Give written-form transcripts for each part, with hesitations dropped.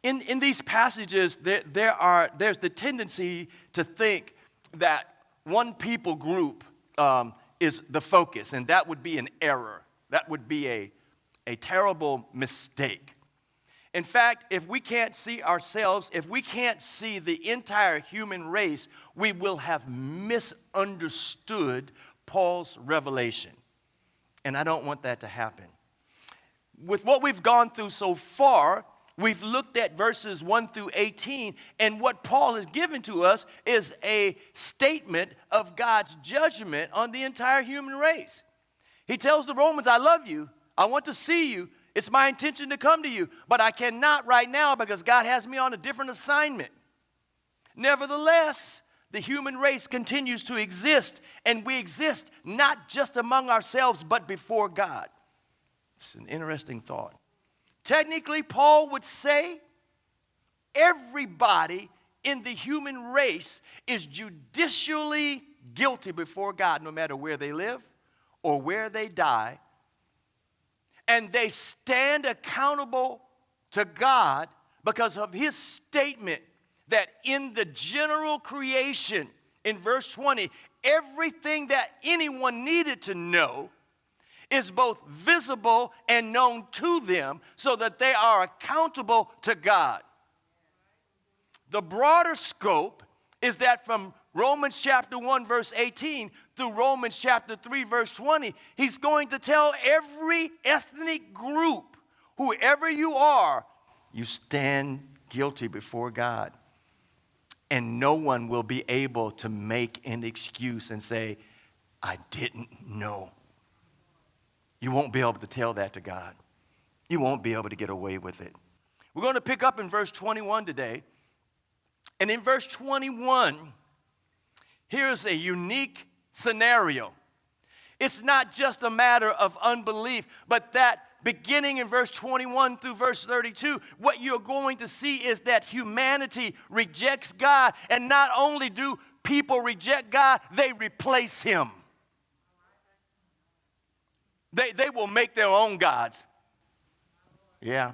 in these passages, there's the tendency to think that one people group is the focus, and that would be an error. That would be a terrible mistake. In fact, if we can't see ourselves, if we can't see the entire human race, we will have misunderstood Paul's revelation. And I don't want that to happen. With what we've gone through so far, we've looked at verses 1 through 18, and what Paul has given to us is a statement of God's judgment on the entire human race. He tells the Romans, I love you, I want to see you, it's my intention to come to you, but I cannot right now because God has me on a different assignment. Nevertheless, the human race continues to exist, and we exist not just among ourselves, but before God. It's an interesting thought. Technically, Paul would say everybody in the human race is judicially guilty before God, no matter where they live or where they die. And they stand accountable to God because of his statement that in the general creation, in verse 20, everything that anyone needed to know is both visible and known to them so that they are accountable to God. The broader scope is that from Romans chapter 1 verse 18 through Romans chapter 3 verse 20, he's going to tell every ethnic group, whoever you are, you stand guilty before God. And no one will be able to make an excuse and say, I didn't know. You won't be able to tell that to God. You won't be able to get away with it. We're going to pick up in verse 21 today. And in verse 21, here's a unique scenario. It's not just a matter of unbelief, but that beginning in verse 21 through verse 32, what you're going to see is that humanity rejects God. And not only do people reject God, they replace him. They will make their own gods. Yeah,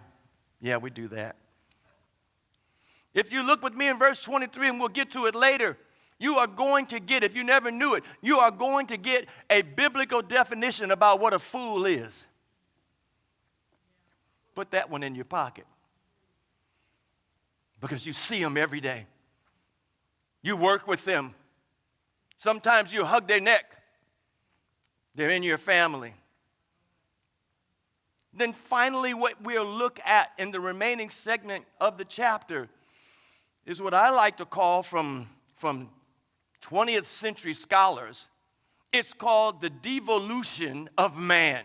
we do that. If you look with me in verse 23, and we'll get to it later, you are going to get, if you never knew it, you are going to get a biblical definition about what a fool is. Put that one in your pocket. Because you see them every day. You work with them. Sometimes you hug their neck. They're in your family. Then finally, what we'll look at in the remaining segment of the chapter is what I like to call from 20th century scholars, it's called the devolution of man.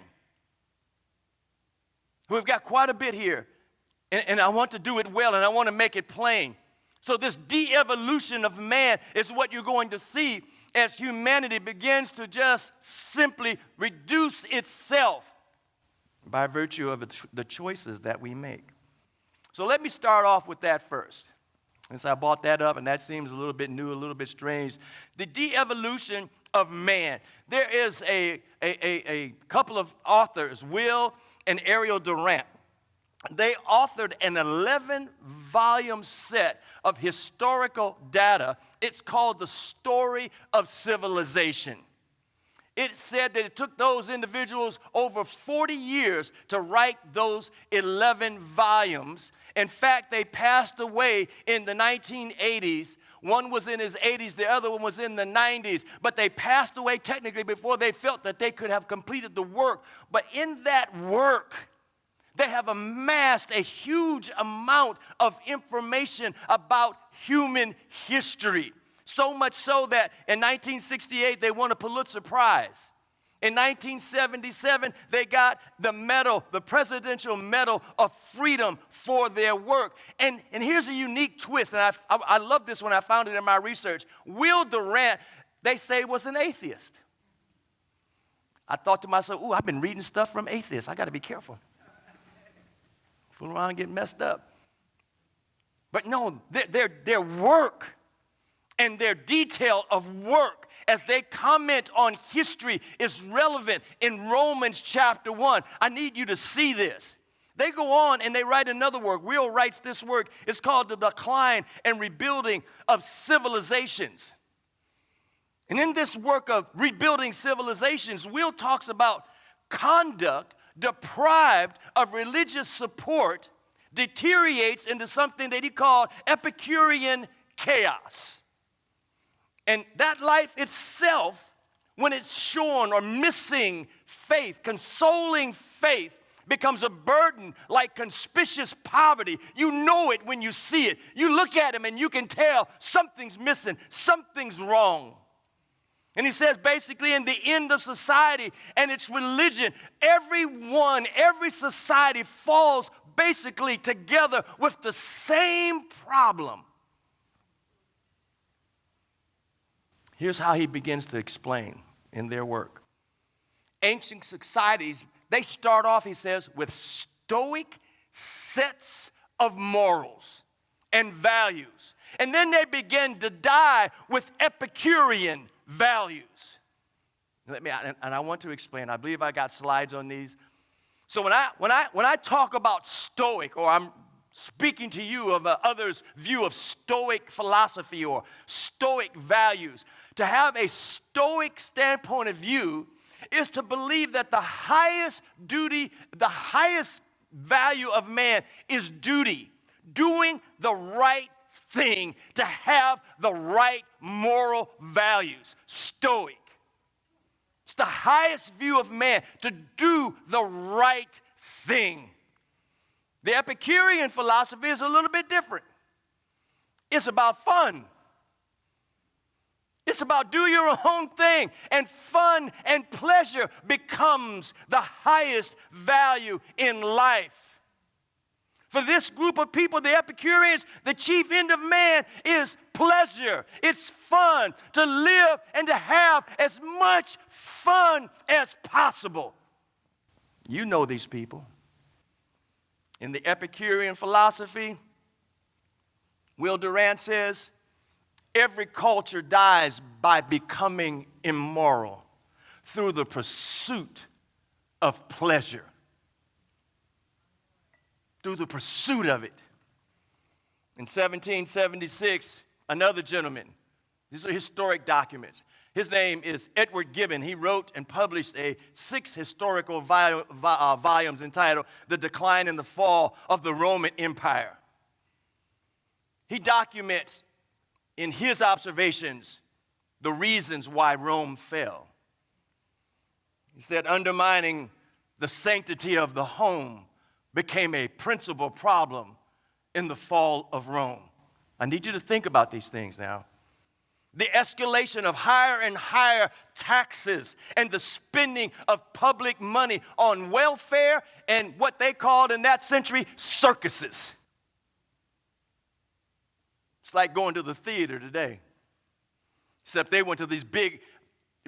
We've got quite a bit here, and I want to do it well, and I want to make it plain. So this de-evolution of man is what you're going to see as humanity begins to just simply reduce itself by virtue of the choices that we make. So let me start off with that first. Since I brought that up, and that seems a little bit new, a little bit strange. The de-evolution of man. There is a couple of authors, Will and Ariel Durant. They authored an 11-volume set of historical data. It's called The Story of Civilization. It said that it took those individuals over 40 years to write those 11 volumes. In fact, they passed away in the 1980s. One was in his 80s, the other one was in the 90s. But they passed away technically before they felt that they could have completed the work. But in that work, they have amassed a huge amount of information about human history. So much so that in 1968, they won a Pulitzer Prize. In 1977, they got the medal, the Presidential Medal of Freedom for their work. And here's a unique twist, and I love this when I found it in my research. Will Durant, they say, was an atheist. I thought to myself, I've been reading stuff from atheists. I got to be careful. Fool around and get messed up. But no, their work and their detail of work as they comment on history is relevant in Romans chapter 1. I need you to see this. They go on and they write another work. Will writes this work. It's called The Decline and Rebuilding of Civilizations. And in this work of rebuilding civilizations, Will talks about conduct deprived of religious support deteriorates into something that he called Epicurean chaos. And that life itself, when it's shorn or missing faith, consoling faith, becomes a burden like conspicuous poverty. You know it when you see it. You look at him and you can tell something's missing, something's wrong. And he says basically in the end of society and its religion, every society falls basically together with the same problem. Here's how he begins to explain in their work. Ancient societies, they start off, he says, with stoic sets of morals and values. And then they begin to die with Epicurean values. And I want to explain. I believe I got slides on these. So when I talk about stoic, or I'm speaking to you of others' view of stoic philosophy or stoic values, to have a stoic standpoint of view is to believe that the highest duty, the highest value of man is duty, doing the right thing, to have the right moral values. Stoic. It's the highest view of man, to do the right thing. The Epicurean philosophy is a little bit different. It's about fun. It's about do your own thing, and fun and pleasure becomes the highest value in life. For this group of people, the Epicureans, the chief end of man is pleasure. It's fun to live and to have as much fun as possible. You know these people. In the Epicurean philosophy, Will Durant says, every culture dies by becoming immoral through the pursuit of pleasure. Through the pursuit of it. In 1776, another gentleman, these are historic documents. His name is Edward Gibbon. He wrote and published 6 historical volumes entitled The Decline and the Fall of the Roman Empire. He documents in his observations the reasons why Rome fell. He said undermining the sanctity of the home became a principal problem in the fall of Rome. I need you to think about these things now. The escalation of higher and higher taxes and the spending of public money on welfare and what they called in that century circuses. It's like going to the theater today, except they went to these big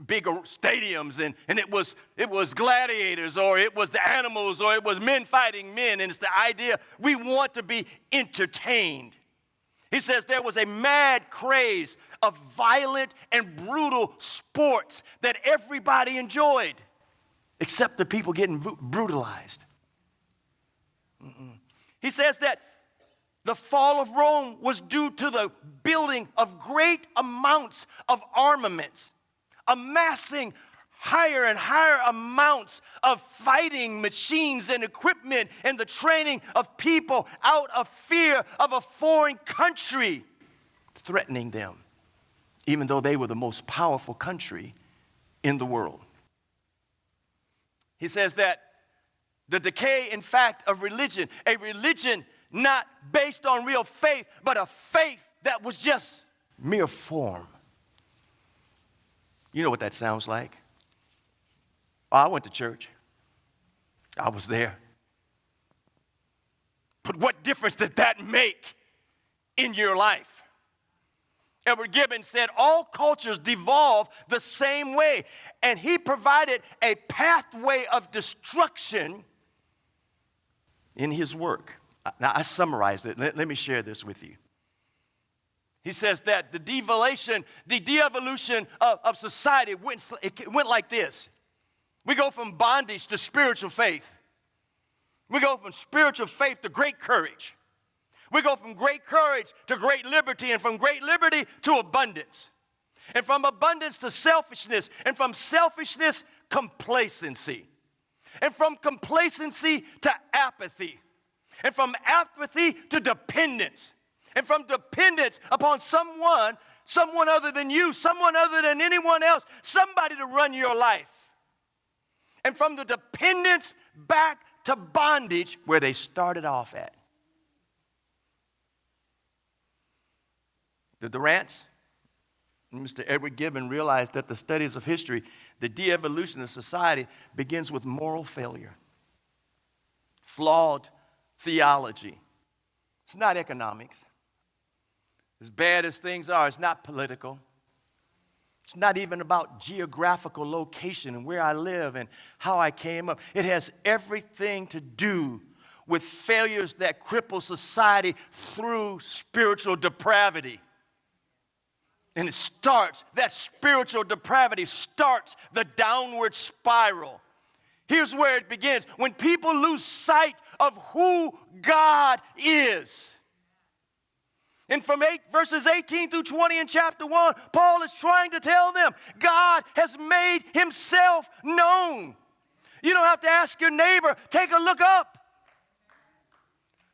stadiums, and it was gladiators, or it was the animals, or it was men fighting men, and it's the idea we want to be entertained. He says there was a mad craze of violent and brutal sports that everybody enjoyed, except the people getting brutalized. He says that the fall of Rome was due to the building of great amounts of armaments, amassing higher and higher amounts of fighting machines and equipment, and the training of people out of fear of a foreign country threatening them, even though they were the most powerful country in the world. He says that the decay, in fact, of religion, a religion not based on real faith, but a faith that was just mere form. You know what that sounds like. Oh, I went to church. I was there. But what difference did that make in your life? Edward Gibbon said all cultures devolve the same way, and he provided a pathway of destruction in his work. Now, I summarized it. Let me share this with you. He says that the de-evolution of society went like this. We go from bondage to spiritual faith, We go from spiritual faith to great courage. We go from great courage to great liberty, and from great liberty to abundance. And from abundance to selfishness, and from selfishness, complacency. And from complacency to apathy. And from apathy to dependence. And from dependence upon someone other than you, someone other than anyone else, somebody to run your life. And from the dependence back to bondage where they started off at. The Durants and Mr. Edward Gibbon realized that the studies of history, the de-evolution of society, begins with moral failure, flawed theology. It's not economics. As bad as things are, it's not political. It's not even about geographical location and where I live and how I came up. It has everything to do with failures that cripple society through spiritual depravity. And that spiritual depravity starts the downward spiral. Here's where it begins. When people lose sight of who God is. And from verses 18 through 20 in chapter 1, Paul is trying to tell them, God has made himself known. You don't have to ask your neighbor, take a look up.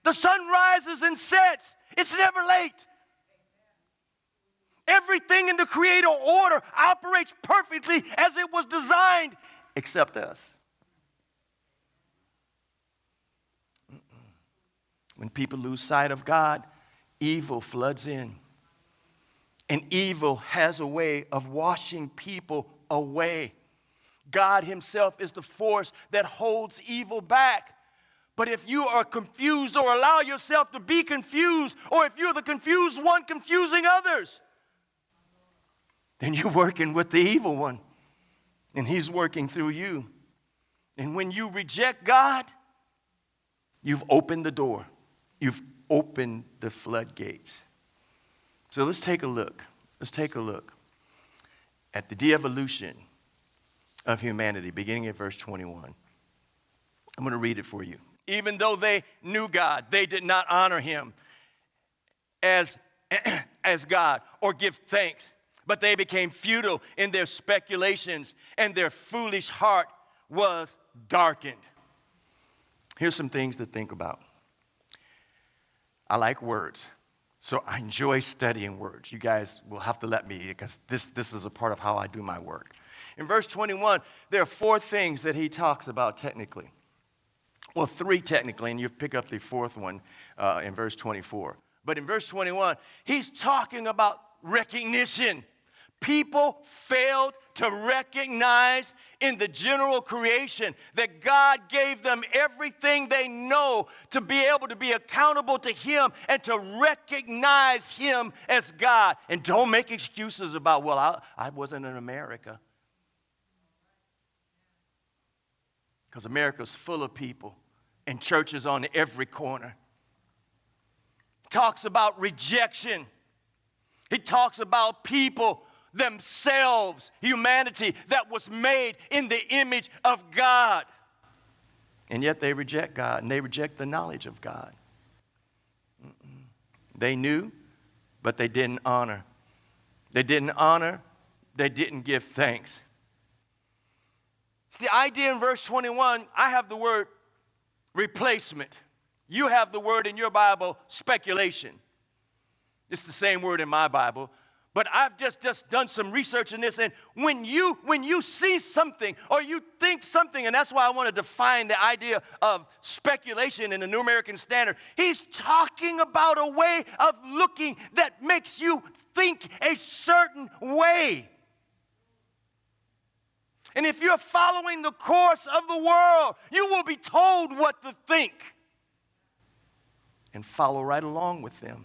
The sun rises and sets. It's never late. Everything in the creator order operates perfectly as it was designed, except us. When people lose sight of God, evil floods in. And evil has a way of washing people away. God himself is the force that holds evil back. But if you are confused or allow yourself to be confused, or if you're the confused one confusing others, then you're working with the evil one. And he's working through you. And when you reject God, you've opened the door. You've opened the floodgates. So let's take a look. Let's take a look at the de-evolution of humanity, beginning at verse 21. I'm going to read it for you. Even though they knew God, they did not honor him as God or give thanks, but they became futile in their speculations, and their foolish heart was darkened. Here's some things to think about. I like words, so I enjoy studying words. You guys will have to let me, because this is a part of how I do my work. In verse 21, there are 4 things that he talks about technically. Well, 3 technically, and you pick up the 4th one in verse 24. But in verse 21, he's talking about recognition. People failed to recognize in the general creation that God gave them everything they know to be able to be accountable to him and to recognize him as God. And don't make excuses about, well, I wasn't in America. Because America's full of people and churches on every corner. Talks about rejection. He talks about people themselves, humanity that was made in the image of God. And yet they reject God, and they reject the knowledge of God. They knew, but they didn't honor. They didn't honor, they didn't give thanks. It's the idea in verse 21, I have the word replacement. You have the word in your Bible, speculation. It's the same word in my Bible. But I've just done some research in this, and when you see something or you think something, and that's why I want to define the idea of speculation in the New American Standard, he's talking about a way of looking that makes you think a certain way. And if you're following the course of the world, you will be told what to think and follow right along with them.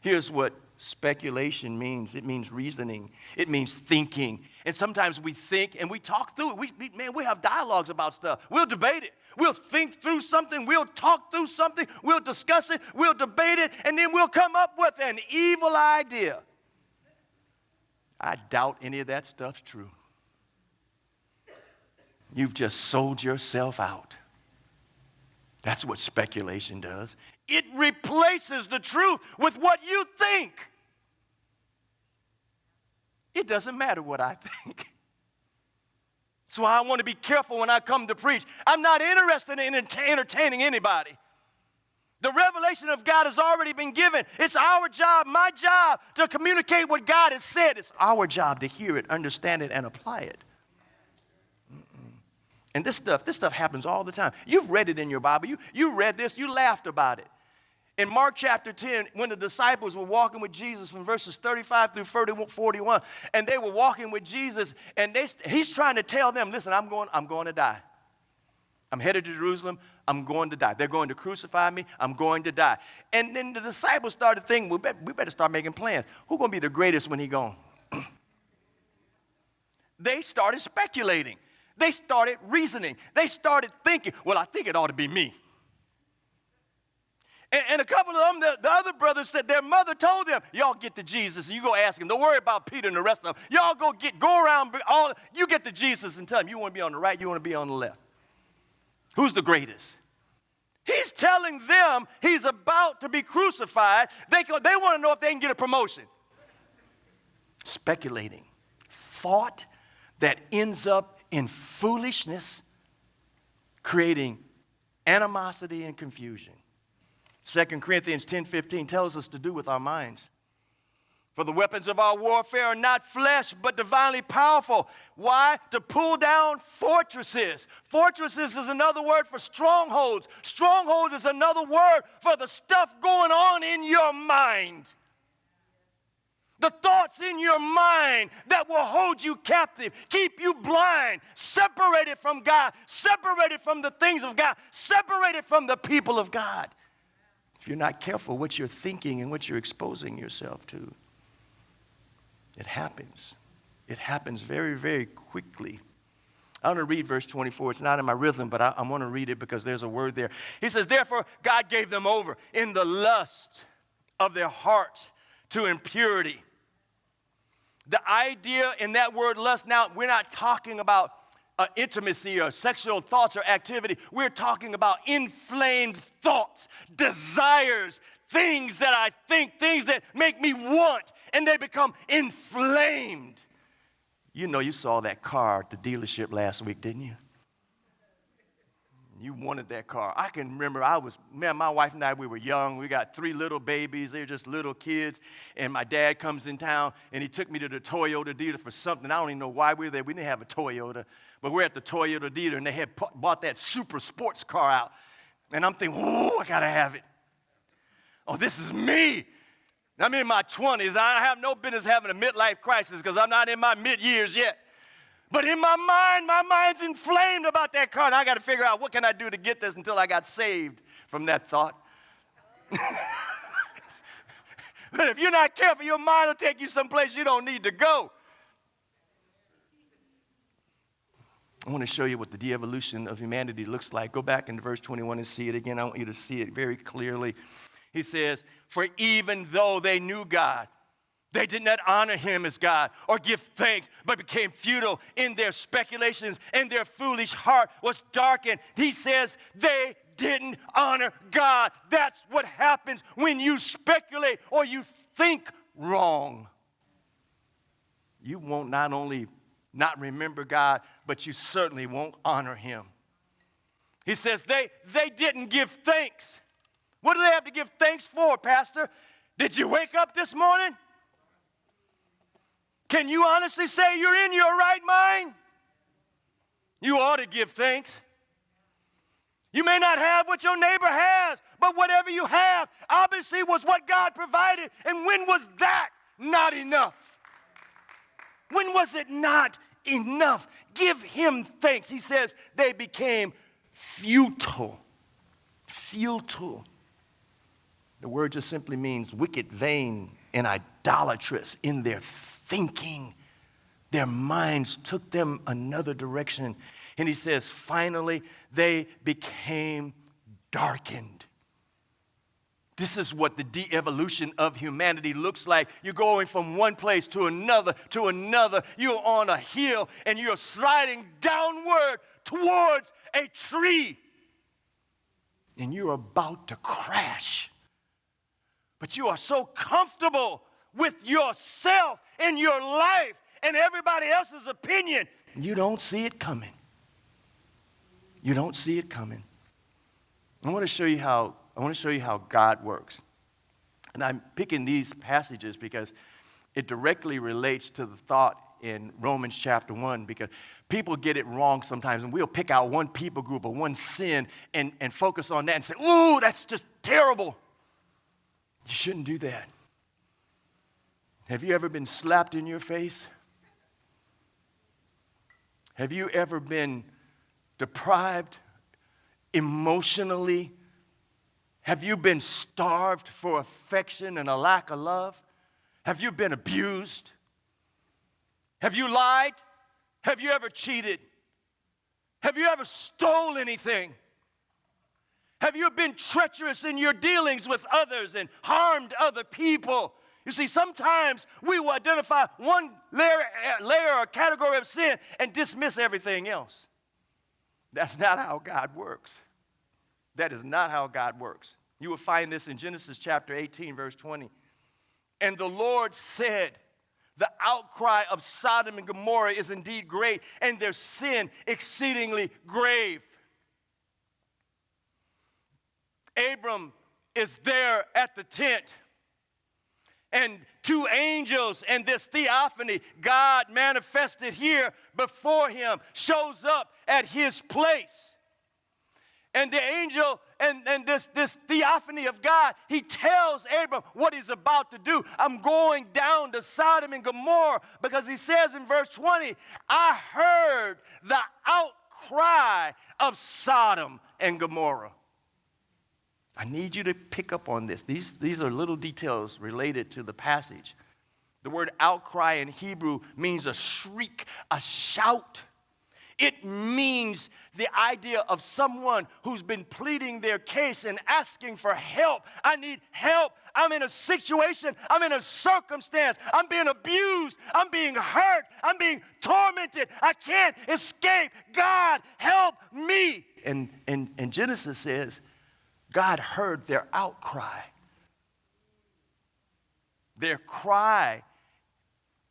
Here's what speculation means. It means reasoning. It means thinking. And sometimes we think and we talk through it. We have dialogues about stuff. We'll debate it. We'll think through something. We'll talk through something. We'll discuss it. We'll debate it. And then we'll come up with an evil idea. I doubt any of that stuff's true. You've just sold yourself out. That's what speculation does. It replaces the truth with what you think. It doesn't matter what I think. That's why I want to be careful when I come to preach. I'm not interested in entertaining anybody. The revelation of God has already been given. It's our job, my job, to communicate what God has said. It's our job to hear it, understand it, and apply it. And this stuff happens all the time. You've read it in your Bible. You read this, you laughed about it. In Mark chapter 10, when the disciples were walking with Jesus from verses 35 through 41, and they were walking with Jesus, and he's trying to tell them, listen, I'm going to die. I'm headed to Jerusalem. I'm going to die. They're going to crucify me. I'm going to die. And then the disciples started thinking, we better start making plans. Who's going to be the greatest when he's gone? They started speculating. They started reasoning. They started thinking, well, I think it ought to be me. And a couple of them, the other brothers said their mother told them, y'all get to Jesus and you go ask him. Don't worry about Peter and the rest of them. Y'all go around, you get to Jesus and tell him you want to be on the right, you want to be on the left. Who's the greatest? He's telling them he's about to be crucified. They want to know if they can get a promotion. Speculating. Thought that ends up in foolishness, creating animosity and confusion. 2 Corinthians 10:15 tells us to do with our minds. For the weapons of our warfare are not flesh, but divinely powerful. Why? To pull down fortresses. Fortresses is another word for strongholds. Stronghold is another word for the stuff going on in your mind. The thoughts in your mind that will hold you captive, keep you blind, separated from God, separated from the things of God, separated from the people of God. If you're not careful what you're thinking and what you're exposing yourself to, it happens. It happens very, very quickly. I want to read verse 24. It's not in my rhythm, but I want to read it because there's a word there. He says, therefore, God gave them over in the lust of their hearts to impurity. The idea in that word lust, now, we're not talking about intimacy or sexual thoughts or activity. We're talking about inflamed thoughts, desires, things that I think, things that make me want, and they become inflamed. You know, you saw that car at the dealership last week, didn't you? You wanted that car. I can remember my wife and I, we were young. We got 3 little babies. They were just little kids. And my dad comes in town, and he took me to the Toyota dealer for something. I don't even know why we were there. We didn't have a Toyota. But we're at the Toyota dealer, and they had bought that super sports car out. And I'm thinking, oh, I got to have it. Oh, this is me. I'm in my 20s. I have no business having a midlife crisis because I'm not in my mid-years yet. But in my mind's inflamed about that car, and I got to figure out what can I do to get this until I got saved from that thought. But if you're not careful, your mind will take you someplace you don't need to go. I want to show you what the de-evolution of humanity looks like. Go back into verse 21 and see it again. I want you to see it very clearly. He says, for even though they knew God, they did not honor him as God or give thanks, but became futile in their speculations, and their foolish heart was darkened. He says they didn't honor God. That's what happens when you speculate or you think wrong. You won't not only not remember God, but you certainly won't honor him. He says they didn't give thanks. What do they have to give thanks for, Pastor? Did you wake up this morning? Can you honestly say you're in your right mind? You ought to give thanks. You may not have what your neighbor has, but whatever you have obviously was what God provided. And when was that not enough? When was it not enough? Give him thanks. He says they became futile. Futile. The word just simply means wicked, vain, and idolatrous in their thinking. Their minds took them another direction. And he says, finally, they became darkened. This is what the de-evolution of humanity looks like. You're going from one place to another, to another. You're on a hill, and you're sliding downward towards a tree. and you're about to crash. But you are so comfortable with yourself and your life and everybody else's opinion, you don't see it coming. You don't see it coming. I want to show you how God works. And I'm picking these passages because it directly relates to the thought in Romans chapter 1, because people get it wrong sometimes, and we'll pick out one people group or one sin and focus on that and say, ooh, that's just terrible. You shouldn't do that. Have you ever been slapped in your face? Have you ever been deprived emotionally? Have you been starved for affection and a lack of love? Have you been abused? Have you lied? Have you ever cheated? Have you ever stole anything? Have you been treacherous in your dealings with others and harmed other people? You see, sometimes we will identify one layer or category of sin and dismiss everything else. That's not how God works. That is not how God works. You will find this in Genesis chapter 18, verse 20. And the Lord said, the outcry of Sodom and Gomorrah is indeed great, and their sin exceedingly grave. Abram is there at the tent, and two angels and this theophany, God manifested here before him, shows up at his place. And the angel and this theophany of God, he tells Abram what he's about to do. I'm going down to Sodom and Gomorrah, because he says in verse 20, I heard the outcry of Sodom and Gomorrah. I need you to pick up on this. These are little details related to the passage. The word outcry in Hebrew means a shriek, a shout. It means the idea of someone who's been pleading their case and asking for help. I need help. I'm in a situation. I'm in a circumstance. I'm being abused. I'm being hurt. I'm being tormented. I can't escape. God, help me. And Genesis says, God heard their outcry. Their cry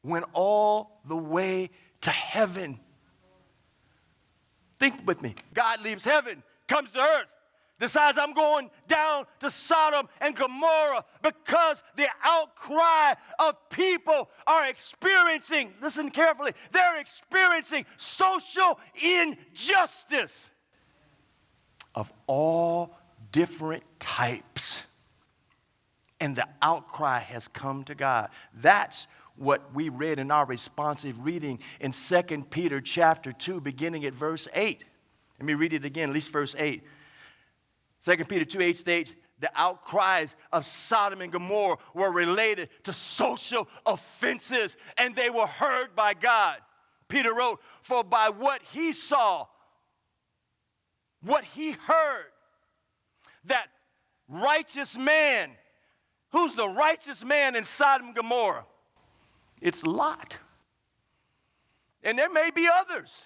went all the way to heaven. Think with me. God leaves heaven, comes to earth, decides I'm going down to Sodom and Gomorrah because the outcry of people are experiencing, listen carefully, they're experiencing social injustice of all different types. And the outcry has come to God. That's what we read in our responsive reading in 2 Peter chapter 2, beginning at verse 8. Let me read it again, at least verse 8. 2 Peter 2:8 states, the outcries of Sodom and Gomorrah were related to social offenses, and they were heard by God. Peter wrote, for by what he saw, what he heard, that righteous man, who's the righteous man in Sodom and Gomorrah? It's Lot. And there may be others.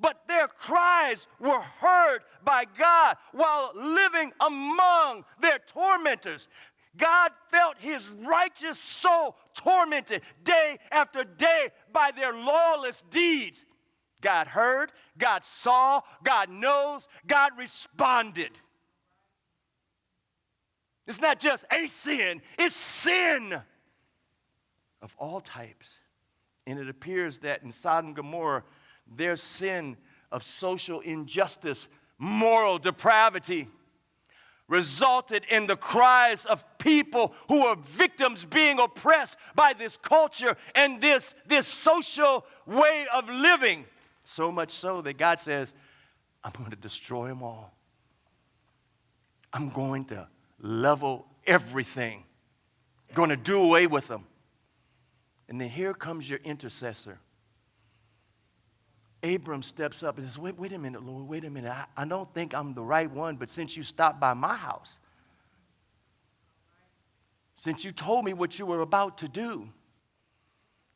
But their cries were heard by God while living among their tormentors. God felt his righteous soul tormented day after day by their lawless deeds. God heard, God saw, God knows, God responded. It's not just a sin, it's sin of all types. And it appears that in Sodom and Gomorrah, their sin of social injustice, moral depravity, resulted in the cries of people who are victims being oppressed by this culture and this social way of living. So much so that God says, I'm going to destroy them all. I'm going to level everything. I'm going to do away with them. And then here comes your intercessor. Abram steps up and says, wait a minute, Lord, wait a minute. I don't think I'm the right one, but since you stopped by my house, since you told me what you were about to do,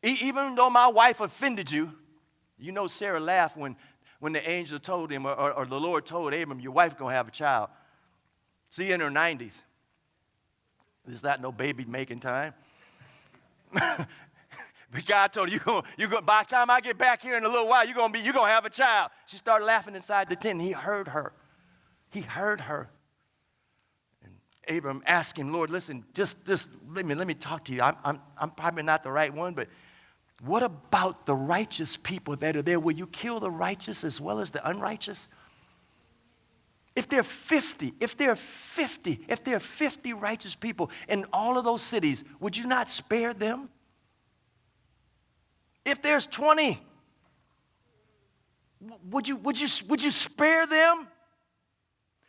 even though my wife offended you, you know Sarah laughed when when the angel told him, or the Lord told Abram, your wife's going to have a child. See, in her 90s. There's not no baby making time. But God told her, by the time I get back here in a little while, you're going to have a child. She started laughing inside the tent, and he heard her. He heard her. And Abram asked him, Lord, listen, just let me talk to you. I'm probably not the right one, but what about the righteous people that are there? Will you kill the righteous as well as the unrighteous? If there are 50 righteous people in all of those cities, would you not spare them? If there's 20, would you spare them?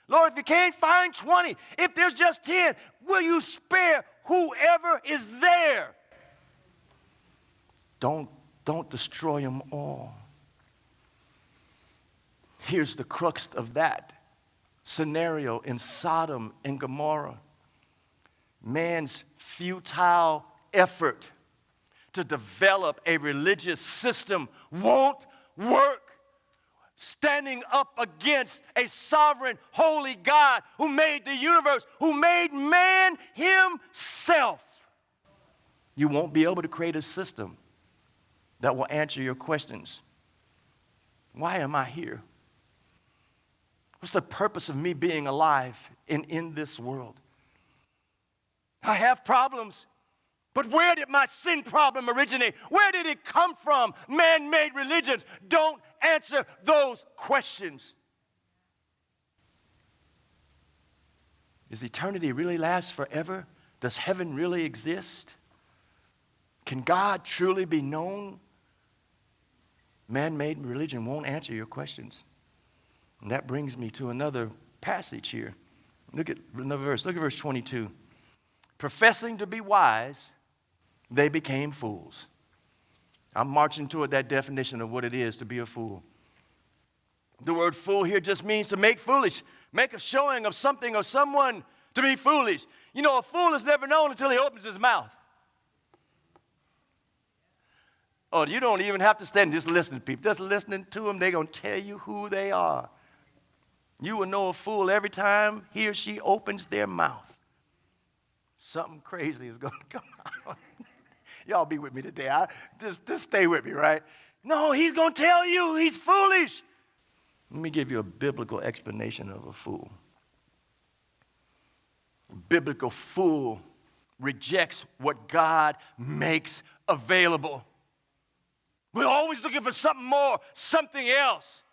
Lord, if you can't find 20, if there's just 10, will you spare whoever is there? Don't destroy them all. Here's the crux of that scenario in Sodom and Gomorrah. Man's futile effort to develop a religious system won't work. Standing up against a sovereign, holy God who made the universe, who made man himself. You won't be able to create a system that will answer your questions. Why am I here? What's the purpose of me being alive in this world? I have problems. But where did my sin problem originate? Where did it come from? Man-made religions don't answer those questions. Does eternity really last forever? Does heaven really exist? Can God truly be known? Man-made religion won't answer your questions. And that brings me to another passage here. Look at another verse. Look at verse 22. Professing to be wise, they became fools. I'm marching toward that definition of what it is to be a fool. The word fool here just means to make foolish, make a showing of something or someone to be foolish. You know, a fool is never known until he opens his mouth. Oh, you don't even have to stand, just listen to people. Just listening to them, they're going to tell you who they are. You will know a fool every time he or she opens their mouth. Something crazy is going to come out. Y'all be with me today. Just stay with me, right? No, he's going to tell you he's foolish. Let me give you a biblical explanation of a fool. A biblical fool rejects what God makes available. We're always looking for something more, something else.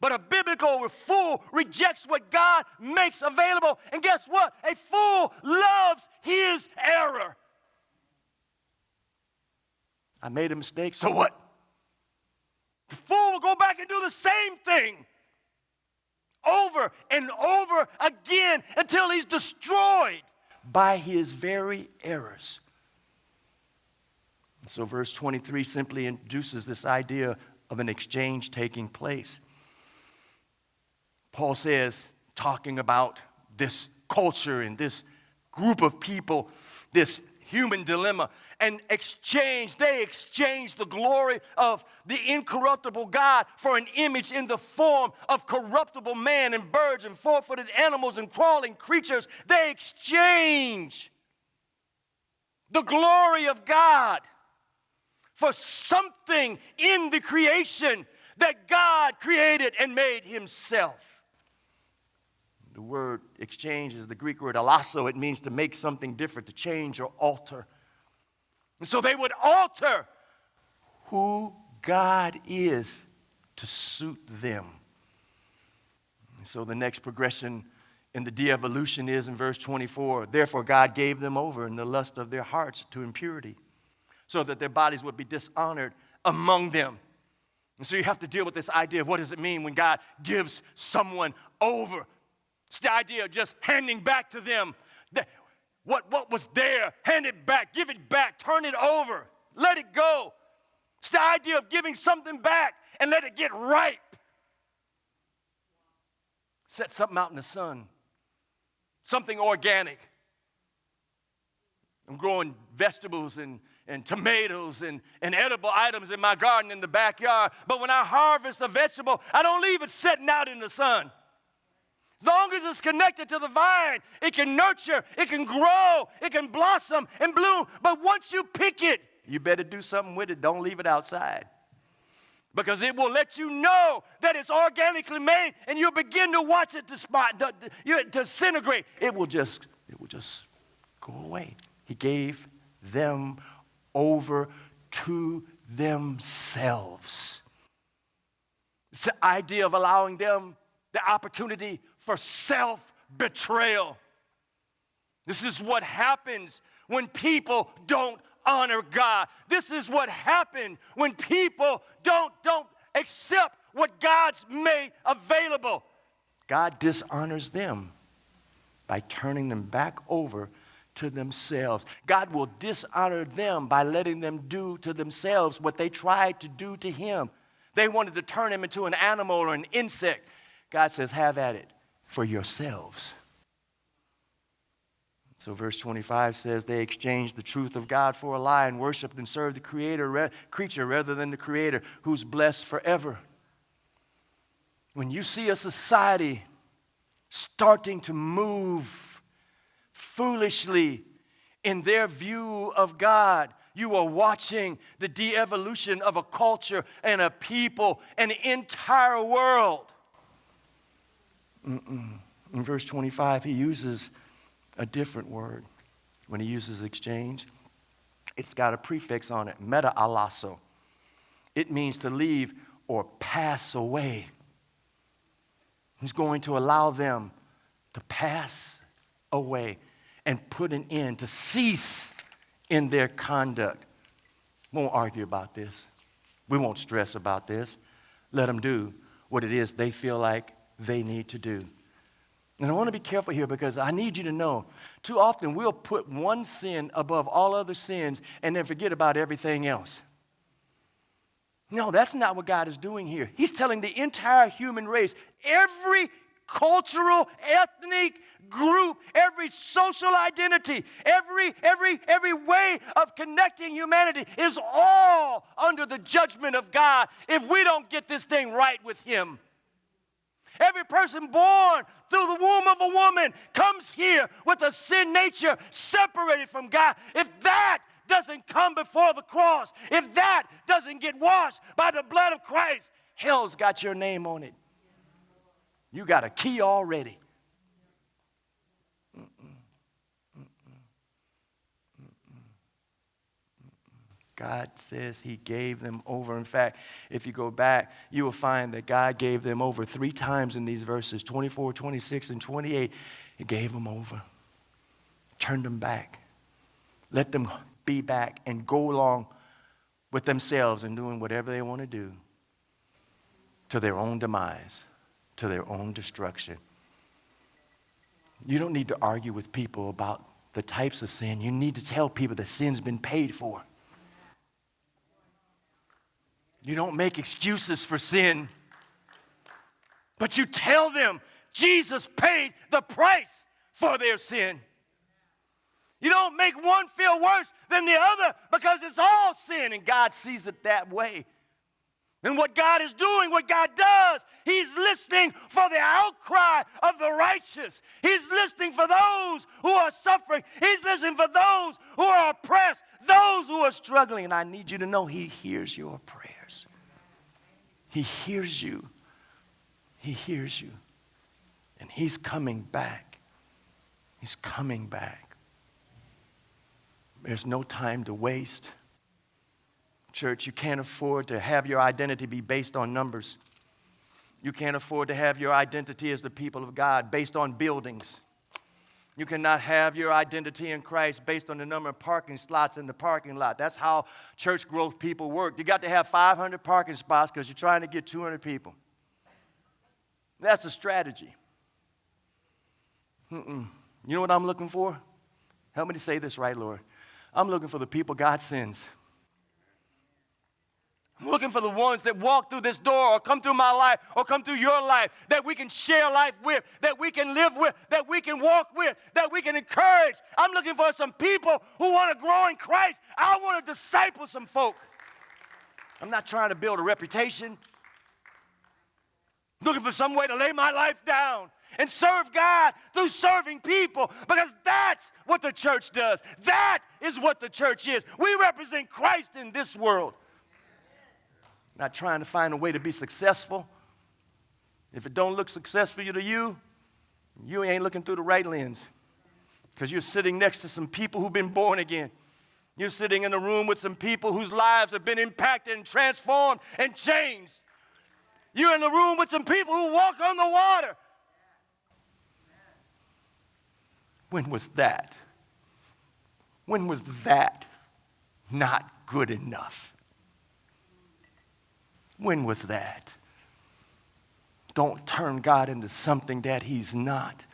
But a biblical fool rejects what God makes available. And guess what? A fool loves his error. I made a mistake, so what? The fool will go back and do the same thing over and over again until he's destroyed by his very errors. So verse 23 simply introduces this idea of an exchange taking place. Paul says, talking about this culture and this group of people, this human dilemma, and they exchange the glory of the incorruptible God for an image in the form of corruptible man and birds and four-footed animals and crawling creatures. They exchange the glory of God for something in the creation that God created and made himself. The word exchange is the Greek word alasso. It means to make something different, to change or alter. And so they would alter who God is to suit them. And so the next progression in the de-evolution is in verse 24. Therefore God gave them over in the lust of their hearts to impurity, so that their bodies would be dishonored among them. And so you have to deal with this idea of what does it mean when God gives someone over. It's the idea of just handing back to them what was there. Hand it back, give it back, turn it over, let it go. It's the idea of giving something back and let it get ripe. Set something out in the sun, something organic. I'm growing vegetables and and tomatoes and edible items in my garden in the backyard. But when I harvest a vegetable, I don't leave it sitting out in the sun. As long as it's connected to the vine, it can nurture, it can grow, it can blossom and bloom. But once you pick it, you better do something with it. Don't leave it outside. Because it will let you know that it's organically made, and you'll begin to watch it disintegrate. It will just go away. He gave them over to themselves. It's the idea of allowing them the opportunity for self-betrayal. This is what happens when people don't honor God. This is what happened when people don't accept what God's made available. God dishonors them by turning them back over to themselves. God will dishonor them by letting them do to themselves what they tried to do to him. They wanted to turn him into an animal or an insect. God says, have at it for yourselves. So verse 25 says they exchanged the truth of God for a lie and worshiped and served the creature rather than the Creator, who's blessed forever. When you see a society starting to move foolishly in their view of God, you are watching the de-evolution of a culture and a people, an entire world. In verse 25, he uses a different word. When he uses exchange, it's got a prefix on it, meta-alasso. It means to leave or pass away. He's going to allow them to pass away and put an end, to cease in their conduct. We won't argue about this. We won't stress about this. Let them do what it is they feel like they need to do. And I want to be careful here because I need you to know, too often we'll put one sin above all other sins and then forget about everything else. No, that's not what God is doing here. He's telling the entire human race, every cultural, ethnic group, every social identity, every way of connecting humanity is all under the judgment of God if we don't get this thing right with him. Every person born through the womb of a woman comes here with a sin nature separated from God. If that doesn't come before the cross, if that doesn't get washed by the blood of Christ, hell's got your name on it. You got a key already. God says he gave them over. In fact, if you go back, you will find that God gave them over 3 times in these verses, 24, 26, and 28. He gave them over, turned them back, let them be back and go along with themselves and doing whatever they want to do to their own demise, to their own destruction. You don't need to argue with people about the types of sin. You need to tell people that sin's been paid for. You don't make excuses for sin, but you tell them Jesus paid the price for their sin. You don't make one feel worse than the other because it's all sin, and God sees it that way. And what God is doing, what God does, he's listening for the outcry of the righteous. He's listening for those who are suffering. He's listening for those who are oppressed, those who are struggling. And I need you to know he hears your prayers. He hears you. He hears you. And he's coming back. He's coming back. There's no time to waste. Church, you can't afford to have your identity be based on numbers. You can't afford to have your identity as the people of God based on buildings. You cannot have your identity in Christ based on the number of parking slots in the parking lot. That's how church growth people work. You got to have 500 parking spots because you're trying to get 200 people. That's a strategy. You know what I'm looking for? Help me to say this right, Lord. I'm looking for the people God sends I'm looking for the ones that walk through this door or come through my life or come through your life that we can share life with, that we can live with, that we can walk with, that we can encourage. I'm looking for some people who want to grow in Christ. I want to disciple some folk. I'm not trying to build a reputation. I'm looking for some way to lay my life down and serve God through serving people, because that's what the church does. That is what the church is. We represent Christ in this world. Not trying to find a way to be successful. If it don't look successful to you, you ain't looking through the right lens, because you're sitting next to some people who've been born again. You're sitting in a room with some people whose lives have been impacted and transformed and changed. You're in the room with some people who walk on the water. When was that? When was that not good enough? When was that? Don't turn God into something that he's not.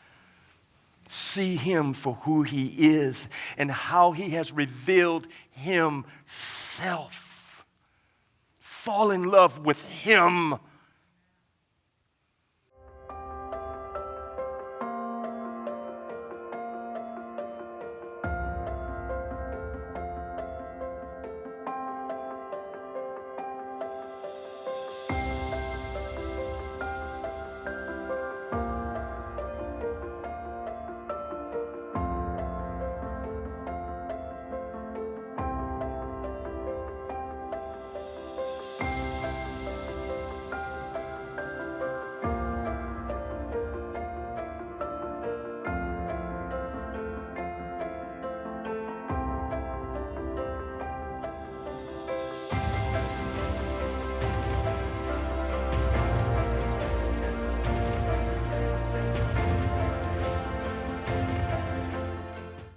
See him for who he is and how he has revealed himself. Fall in love with him